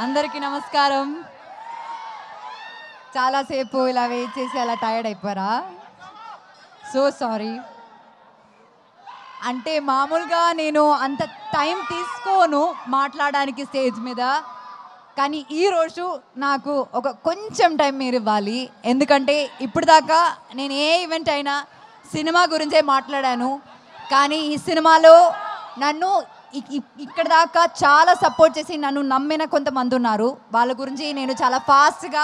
అందరికీ నమస్కారం. చాలాసేపు ఇలా వెయిట్ చేసి అలా టైర్డ్ అయిపోయారా? So sorry. అంటే మామూలుగా నేను అంత టైం తీసుకోను మాట్లాడడానికి స్టేజ్ మీద, కానీ ఈరోజు నాకు ఒక కొంచెం టైం మీరు ఇవ్వాలి. ఎందుకంటే ఇప్పుడు దాకా నేను ఏ ఈవెంట్ అయినా సినిమా గురించే మాట్లాడాను, కానీ ఈ సినిమాలో నన్ను ఇక్కడ దాకా చాలా సపోర్ట్ చేసి నన్ను నమ్మిన కొంతమంది ఉన్నారు. వాళ్ళ గురించి నేను చాలా ఫాస్ట్గా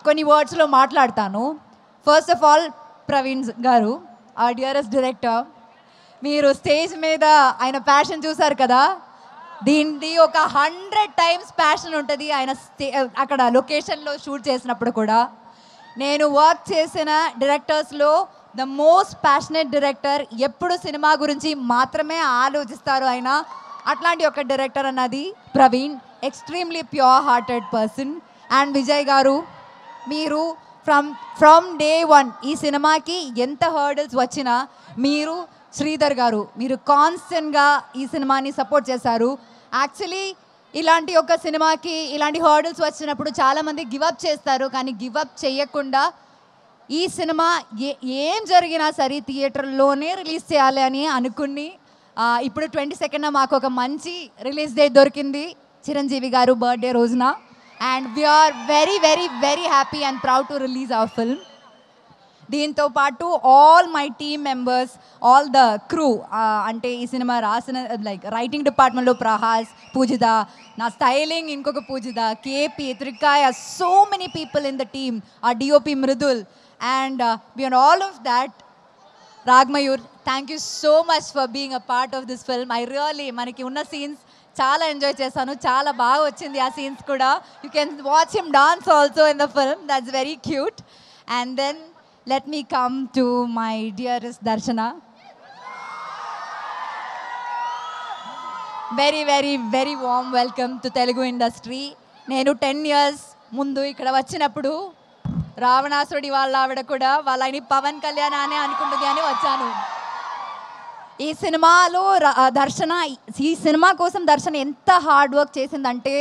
కొన్ని వర్డ్స్లో మాట్లాడతాను. ఫస్ట్ ఆఫ్ ఆల్ ప్రవీణ్ గారు, ఆ డియరెస్ట్ డైరెక్టర్, మీరు స్టేజ్ మీద ఆయన ప్యాషన్ చూసారు కదా, దీనిది ఒక 100 times ప్యాషన్ ఉంటుంది ఆయన అక్కడ లొకేషన్లో షూట్ చేసినప్పుడు కూడా. నేను వర్క్ చేసిన డైరెక్టర్స్లో ద మోస్ట్ ప్యాషనేట్ డైరెక్టర్, ఎప్పుడు సినిమా గురించి మాత్రమే ఆలోచిస్తారు ఆయన. అట్లాంటి ఒక డైరెక్టర్ అన్నది Praveen. Extremely pure hearted person. And Vijay గారు, మీరు ఫ్రమ్ డే 1 ఈ సినిమాకి ఎంత హర్డల్స్ వచ్చినా మీరు, శ్రీధర్ గారు, మీరు కాన్స్టెంట్గా ఈ సినిమాని సపోర్ట్ చేశారు. యాక్చువల్లీ ఇలాంటి ఒక సినిమాకి ఇలాంటి హర్డల్స్ వచ్చినప్పుడు చాలామంది గివప్ చేస్తారు, కానీ గివప్ చేయకుండా ఈ సినిమా ఏం జరిగినా సరే థియేటర్లోనే రిలీజ్ చేయాలి అని అనుకుని ఇప్పుడు 22న మాకు ఒక మంచి రిలీజ్ డేట్ దొరికింది చిరంజీవి గారు బర్త్డే రోజున. And we're very very very happy and proud to release our film. దీంతో పాటు all my team members, all the crew, అంటే ఈ సినిమా రాసిన లైక్ రైటింగ్ డిపార్ట్మెంట్లో ప్రహాస్, పూజిత, నా స్టైలింగ్ ఇంకొక Pujitha, KP, Trikaya, so many people in the team, ఆ DOP Mridul. And beyond all of that, Raagmayur, thank you so much for being a part of this film. I really మనకి ఉన్న scenes చాలా enjoy చేశాను, చాలా బాగా వచ్చింది ఆ సీన్స్ కూడా. You can watch him dance also in the film, that's very cute. And then let me come to my dearest Darshana. Very very very warm welcome to Telugu industry. నేను 10 years ముందు ఇక్కడ వచ్చినప్పుడు రావణాసురుడి వాళ్ళ ఆవిడ కూడా వాళ్ళని పవన్ కళ్యాణ్ అనే అనుకుంటుంది అని వచ్చాను. ఈ సినిమాలో దర్శన, ఈ సినిమా కోసం దర్శన ఎంత హార్డ్ వర్క్ చేసిందంటే,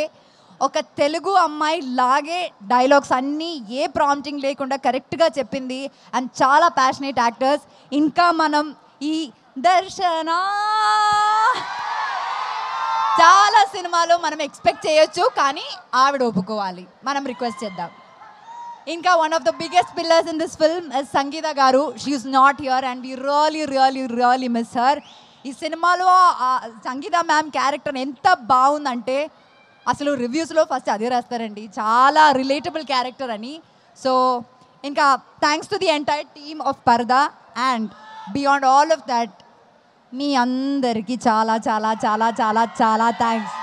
ఒక తెలుగు అమ్మాయి లాగే డైలాగ్స్ అన్నీ ఏ ప్రాంప్టింగ్ లేకుండా కరెక్ట్గా చెప్పింది. అండ్ చాలా ప్యాషనేట్ యాక్టర్స్. ఇంకా మనం ఈ దర్శన చాలా సినిమాలో మనం ఎక్స్పెక్ట్ చేయొచ్చు, కానీ ఆవిడ ఒప్పుకోవాలి, మనం రిక్వెస్ట్ చేద్దాం. ఇంకా one of the biggest pillars in this film is Sangeetha garu. She is not here and we really really really miss her. ఈ సినిమాలో సంగీత మ్యామ్ క్యారెక్టర్ ఎంత బాగుందంటే, అసలు రివ్యూస్లో ఫస్ట్ అదే రాస్తారండి, చాలా రిలేటబుల్ క్యారెక్టర్ అని. సో ఇంకా thanks to the entire team of Paradha. And beyond all of that, మీ అందరికీ చాలా చాలా చాలా చాలా చాలా థ్యాంక్స్.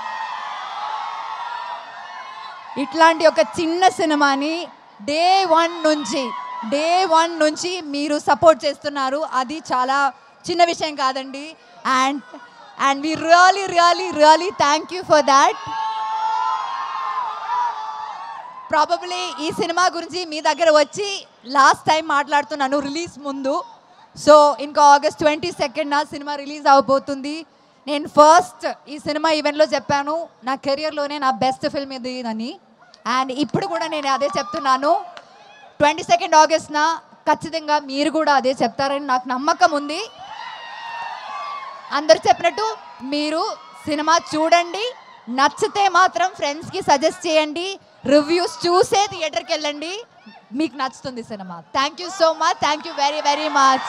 ఇట్లాంటి ఒక చిన్న సినిమాని డే వన్ నుంచి మీరు సపోర్ట్ చేస్తున్నారు, అది చాలా చిన్న విషయం కాదండి. And we really really really thank you for that. Probably ఈ సినిమా గురించి మీ దగ్గర వచ్చి లాస్ట్ టైం మాట్లాడుతున్నాను రిలీజ్ ముందు. సో ఇంకా August 22న సినిమా రిలీజ్ అవబోతుంది. నేను ఫస్ట్ ఈ సినిమా ఈవెంట్లో చెప్పాను, నా కెరియర్లోనే నా బెస్ట్ ఫిల్మ్ ఇది అని. అండ్ ఇప్పుడు కూడా నేను అదే చెప్తున్నాను, 22 Augustన ఖచ్చితంగా మీరు కూడా అదే చెప్తారని నాకు నమ్మకం ఉంది. అందరు చెప్పినట్టు మీరు సినిమా చూడండి, నచ్చితే మాత్రం ఫ్రెండ్స్కి సజెస్ట్ చేయండి, రివ్యూస్ చూసే థియేటర్కి వెళ్ళండి, మీకు నచ్చుతుంది cinema. Thank you so much, thank you very very much.